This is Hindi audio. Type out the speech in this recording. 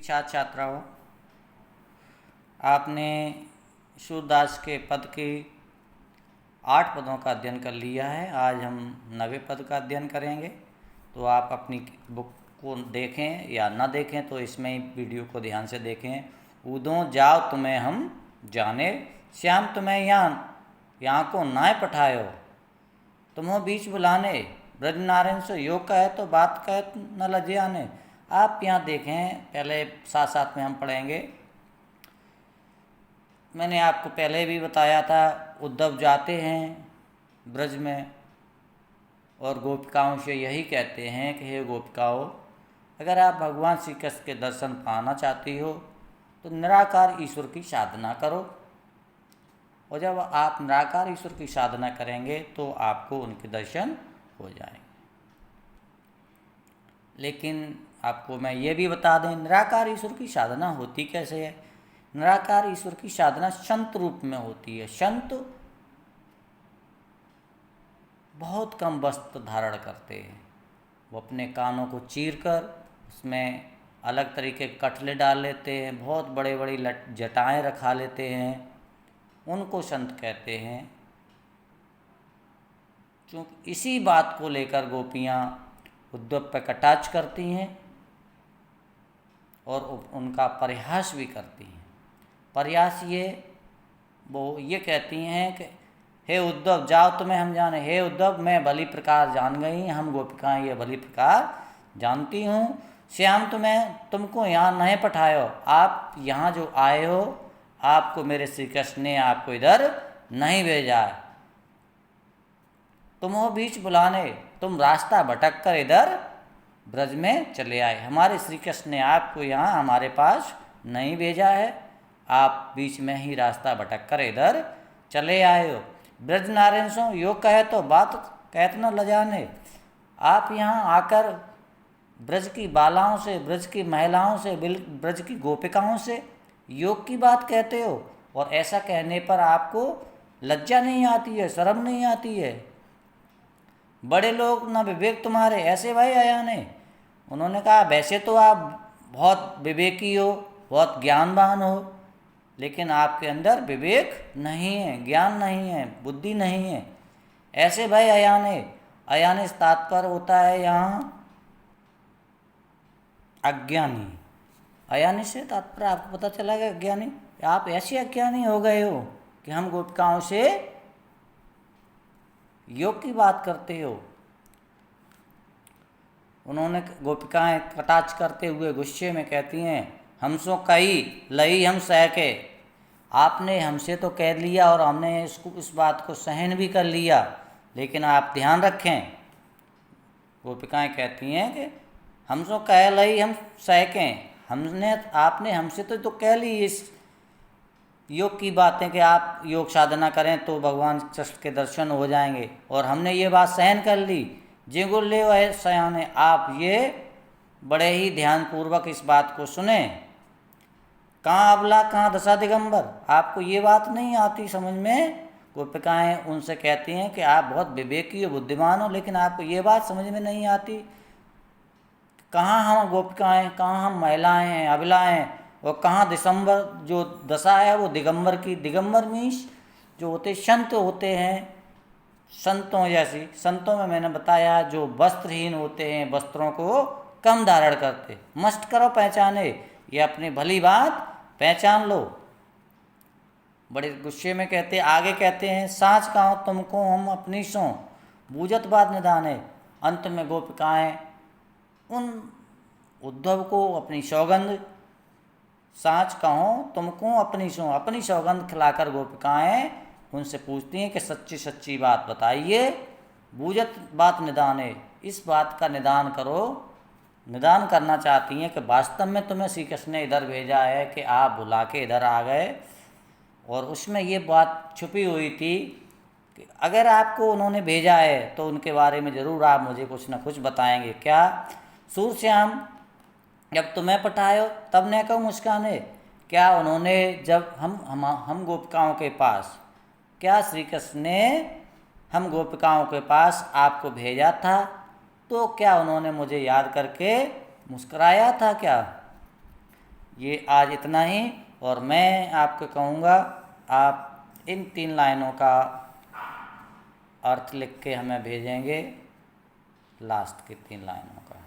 छात्र छात्राओं, आपने सूरदास के पद के 8 पदों का अध्ययन कर लिया है। आज हम 9वें पद का अध्ययन करेंगे। तो आप अपनी बुक को देखें या ना देखें तो इसमें वीडियो को ध्यान से देखें। उदों जाओ तुम्हें हम जाने, श्याम तुम्हें यहाँ को नाय पठायो, तुम्हों बीच बुलाने, ब्रज नारायण से योग कहे तो बात कहे न लजे आने। आप यहाँ देखें, पहले साथ साथ में हम पढ़ेंगे। मैंने आपको पहले भी बताया था, उद्धव जाते हैं ब्रज में और गोपिकाओं से यही कहते हैं कि हे गोपिकाओं, अगर आप भगवान श्री कृष्ण के दर्शन पाना चाहती हो तो निराकार ईश्वर की साधना करो। और जब आप निराकार ईश्वर की साधना करेंगे तो आपको उनके दर्शन हो जाएंगे। लेकिन आपको मैं ये भी बता दें, निराकार ईश्वर की साधना होती कैसे है। निराकार ईश्वर की साधना संत रूप में होती है। संत बहुत कम वस्त्र धारण करते हैं। वो अपने कानों को चीर कर उसमें अलग तरीके के कटले डाल लेते हैं, बहुत बड़े बड़ी जटाएँ रखा लेते हैं, उनको संत कहते हैं। क्योंकि इसी बात को लेकर गोपियाँ उद्धव पर कटाक्ष करती हैं और उनका परिहास भी करती हैं। परिहास वो ये कहती हैं कि हे उद्धव जाओ तुम्हें हम जाने, हे उद्धव मैं भली प्रकार जान गई, हम गोपिकाएँ ये भली प्रकार जानती हूँ। श्याम तुमको यहाँ नहीं पठायो, आप यहाँ जो आए हो, आपको मेरे श्री कृष्ण ने आपको इधर नहीं भेजा है। तुम हो बीच बुलाने, तुम रास्ता भटक कर इधर ब्रज में चले आए। हमारे श्री कृष्ण ने आपको यहाँ हमारे पास नहीं भेजा है, आप बीच में ही रास्ता भटक कर इधर चले आए हो। ब्रज नारायण सो योग कहे तो बात कहत न लजाने, आप यहाँ आकर ब्रज की बालाओं से, ब्रज की महिलाओं से, ब्रज की गोपिकाओं से योग की बात कहते हो और ऐसा कहने पर आपको लज्जा नहीं आती है, शर्म नहीं आती है। बड़े लोग ना विवेक तुम्हारे, ऐसे भाई आया ने। उन्होंने कहा वैसे तो आप बहुत विवेकी हो, बहुत ज्ञानवान हो, लेकिन आपके अंदर विवेक नहीं है, ज्ञान नहीं है, बुद्धि नहीं है। ऐसे भाई अयाने, अयाने से तात्पर्य होता है यहाँ अज्ञानी। अयानी से तात्पर्य आपको पता चला गया अज्ञानी। आप ऐसे अज्ञानी हो गए हो कि हम गोपिकाओं से योग की बात करते हो। उन्होंने गोपिकाएं कटाक्ष करते हुए गुस्से में कहती हैं, हमसो कही लई हम सह के, आपने हमसे तो कह लिया और हमने इस बात को सहन भी कर लिया, लेकिन आप ध्यान रखें। गोपिकाएं कहती हैं कि हमसो कह लई हम सहकें, आपने हमसे तो कह ली इस योग की बातें कि आप योग साधना करें तो भगवान कृष्ण के दर्शन हो जाएंगे, और हमने ये बात सहन कर ली। जे गुर ले वह सयाने, आप ये बड़े ही ध्यानपूर्वक इस बात को सुने। कहाँ अबला कहाँ दशा दिगंबर, आपको ये बात नहीं आती समझ में। गोपिकाएं उनसे कहती हैं कि आप बहुत विवेकी हो, बुद्धिमान हो, लेकिन आपको ये बात समझ में नहीं आती। कहाँ हम गोपिकाएं, कहाँ हम महिलाएं हैं, अबलाएं, और कहाँ दिसंबर जो दशा है वो दिगंबर की। दिगंबर मीन्स जो होते संत होते हैं, संतों जैसी। संतों में मैंने बताया जो वस्त्रहीन होते हैं, वस्त्रों को कम धारण करते। मस्त करो पहचाने, ये अपनी भली बात पहचान लो। बड़े गुस्से में कहते, आगे कहते हैं, साँच कहो तुमको हम अपनी सो, बूझत बात निदाने। अंत में गोपिकाएं उन उद्धव को अपनी सौगंध, साँच कहो तुमको अपनी सो, अपनी सौगंध खिलाकर गोपिकाएं उनसे पूछती हैं कि सच्ची सच्ची बात बताइए, बूझत बात निदाने, इस बात का निदान करो। निदान करना चाहती हैं कि वास्तव में तुम्हें श्री कृष्ण ने इधर भेजा है कि आप बुला के इधर आ गए, और उसमें ये बात छुपी हुई थी कि अगर आपको उन्होंने भेजा है तो उनके बारे में ज़रूर आप मुझे कुछ न कुछ बताएंगे। क्या सूरश्याम जब तुम्हें पठायो तब न कहो मुस्काने, क्या उन्होंने जब हम गोपिकाओं के पास, क्या श्री कृष्ण ने हम गोपिकाओं के पास आपको भेजा था तो क्या उन्होंने मुझे याद करके मुस्कराया था क्या? ये आज इतना ही। और मैं आपको कहूँगा आप इन 3 लाइनों का अर्थ लिख के हमें भेजेंगे, लास्ट की 3 लाइनों का।